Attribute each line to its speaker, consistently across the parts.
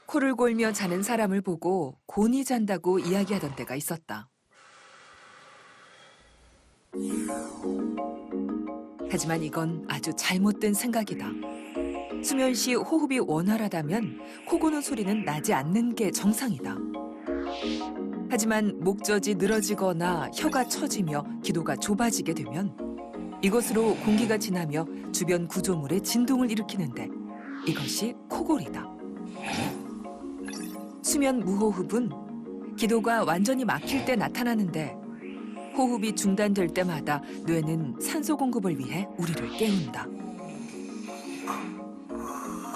Speaker 1: 코를 골며 자는 사람을 보고 곤히 잔다고 이야기하던 때가 있었다. 하지만 이건 아주 잘못된 생각이다. 수면 시 호흡이 원활하다면 코 고는 소리는 나지 않는 게 정상이다. 하지만 목젖이 늘어지거나 혀가 처지며 기도가 좁아지게 되면 이것으로 공기가 지나며 주변 구조물에 진동을 일으키는데 이것이 코골이다. 수면 무호흡은 기도가 완전히 막힐 때 나타나는데 호흡이 중단될 때마다 뇌는 산소 공급을 위해 우리를 깨운다.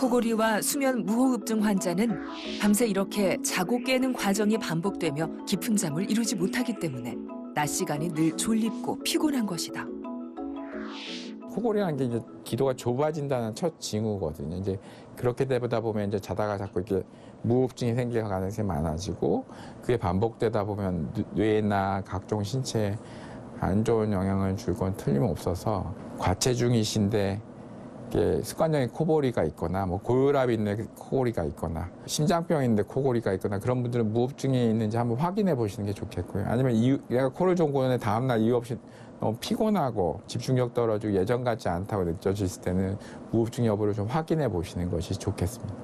Speaker 1: 코골이와 수면 무호흡증 환자는 밤새 이렇게 자고 깨는 과정이 반복되며 깊은 잠을 이루지 못하기 때문에 낮 시간이 늘 졸립고 피곤한 것이다.
Speaker 2: 코골이라는 게 이제 기도가 좁아진다는 첫 징후거든요. 이제 그렇게 되다 보면 이제 자다가 자꾸 이렇게 무호흡증이 생길 가능성이 많아지고 그게 반복되다 보면 뇌나 각종 신체에 안 좋은 영향을 줄 건 틀림없어서 과체중이신데 습관적인 코골이가 있거나 뭐 고혈압이 있는데 코골이가 있거나 심장병이 있는데 코골이가 있거나 그런 분들은 무호흡증이 있는지 한번 확인해 보시는 게 좋겠고요. 아니면 내가 코를 좀 고는데 다음날 이유 없이 너무 피곤하고 집중력 떨어지고 예전 같지 않다고 느껴졌을 때는 무호흡증 여부를 좀 확인해 보시는 것이 좋겠습니다.